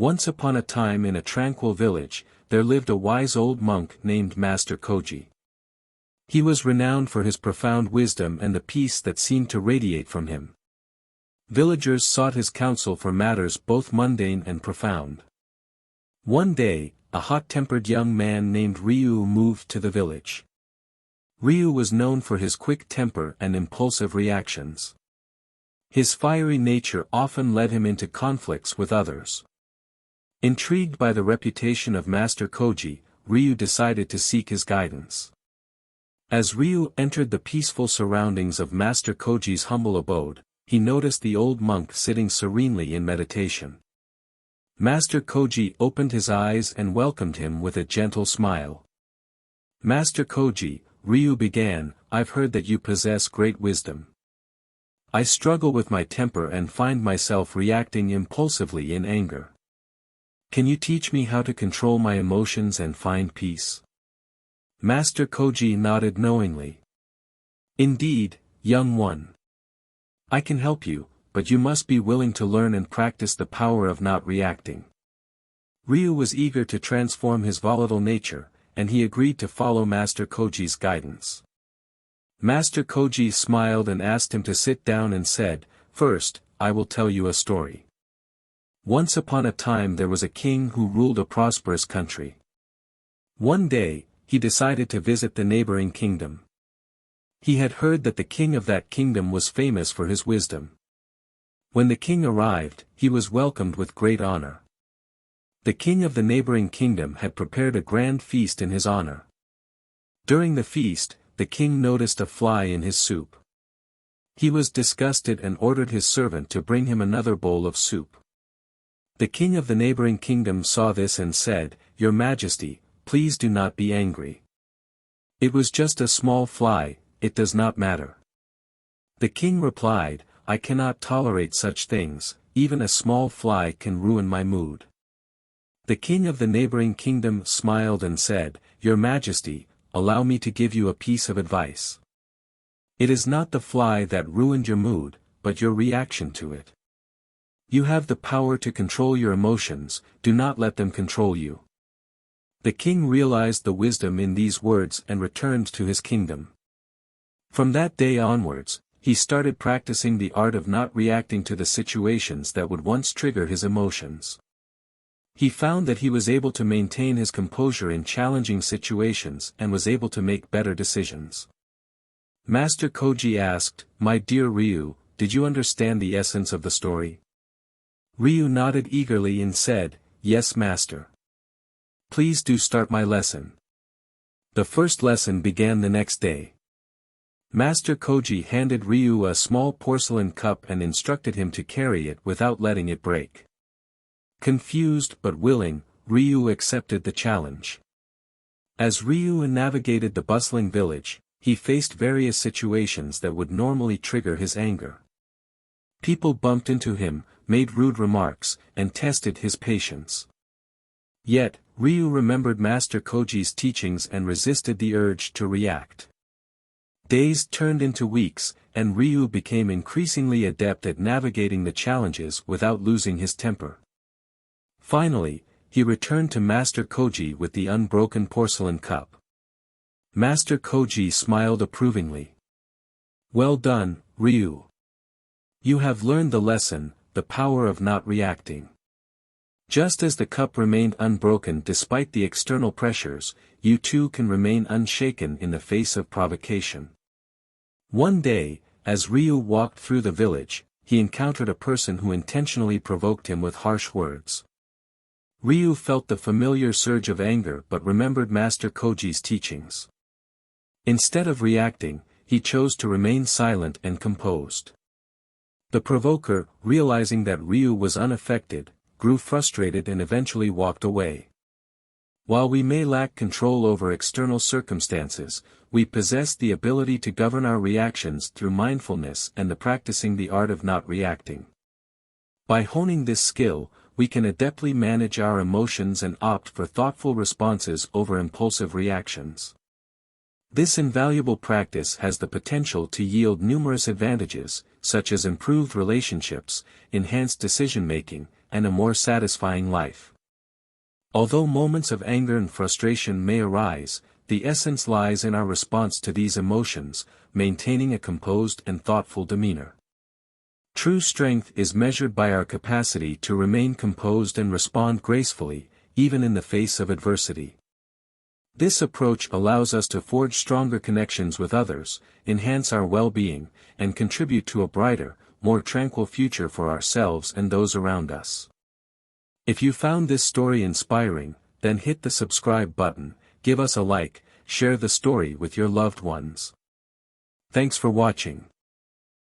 Once upon a time in a tranquil village, there lived a wise old monk named Master Koji. He was renowned for his profound wisdom and the peace that seemed to radiate from him. Villagers sought his counsel for matters both mundane and profound. One day, a hot-tempered young man named Ryu moved to the village. Ryu was known for his quick temper and impulsive reactions. His fiery nature often led him into conflicts with others. Intrigued by the reputation of Master Koji, Ryu decided to seek his guidance. As Ryu entered the peaceful surroundings of Master Koji's humble abode, he noticed the old monk sitting serenely in meditation. Master Koji opened his eyes and welcomed him with a gentle smile. "Master Koji," Ryu began, "I've heard that you possess great wisdom. I struggle with my temper and find myself reacting impulsively in anger. Can you teach me how to control my emotions and find peace?" Master Koji nodded knowingly. "Indeed, young one. I can help you, but you must be willing to learn and practice the power of not reacting." Ryu was eager to transform his volatile nature, and he agreed to follow Master Koji's guidance. Master Koji smiled and asked him to sit down and said, "First, I will tell you a story. Once upon a time there was a king who ruled a prosperous country. One day, he decided to visit the neighboring kingdom. He had heard that the king of that kingdom was famous for his wisdom. When the king arrived, he was welcomed with great honor. The king of the neighboring kingdom had prepared a grand feast in his honor. During the feast, the king noticed a fly in his soup. He was disgusted and ordered his servant to bring him another bowl of soup. The king of the neighboring kingdom saw this and said, "Your Majesty, please do not be angry. It was just a small fly, it does not matter." The king replied, "I cannot tolerate such things, even a small fly can ruin my mood." The king of the neighboring kingdom smiled and said, "Your Majesty, allow me to give you a piece of advice. It is not the fly that ruined your mood, but your reaction to it. You have the power to control your emotions, do not let them control you." The king realized the wisdom in these words and returned to his kingdom. From that day onwards, he started practicing the art of not reacting to the situations that would once trigger his emotions. He found that he was able to maintain his composure in challenging situations and was able to make better decisions. Master Koji asked, "My dear Ryu, did you understand the essence of the story?" Ryu nodded eagerly and said, "Yes, master. Please do start my lesson." The first lesson began the next day. Master Koji handed Ryu a small porcelain cup and instructed him to carry it without letting it break. Confused but willing, Ryu accepted the challenge. As Ryu navigated the bustling village, he faced various situations that would normally trigger his anger. People bumped into him, made rude remarks, and tested his patience. Yet, Ryu remembered Master Koji's teachings and resisted the urge to react. Days turned into weeks, and Ryu became increasingly adept at navigating the challenges without losing his temper. Finally, he returned to Master Koji with the unbroken porcelain cup. Master Koji smiled approvingly. "Well done, Ryu. You have learned the lesson, the power of not reacting. Just as the cup remained unbroken despite the external pressures, you too can remain unshaken in the face of provocation." One day, as Ryu walked through the village, he encountered a person who intentionally provoked him with harsh words. Ryu felt the familiar surge of anger but remembered Master Koji's teachings. Instead of reacting, he chose to remain silent and composed. The provoker, realizing that Ryu was unaffected, grew frustrated and eventually walked away. While we may lack control over external circumstances, we possess the ability to govern our reactions through mindfulness and the practicing the art of not reacting. By honing this skill, we can adeptly manage our emotions and opt for thoughtful responses over impulsive reactions. This invaluable practice has the potential to yield numerous advantages, such as improved relationships, enhanced decision-making, and a more satisfying life. Although moments of anger and frustration may arise, the essence lies in our response to these emotions, maintaining a composed and thoughtful demeanor. True strength is measured by our capacity to remain composed and respond gracefully, even in the face of adversity. This approach allows us to forge stronger connections with others, enhance our well-being, and contribute to a brighter, more tranquil future for ourselves and those around us. If you found this story inspiring, then hit the subscribe button, give us a like, share the story with your loved ones. Thanks for watching.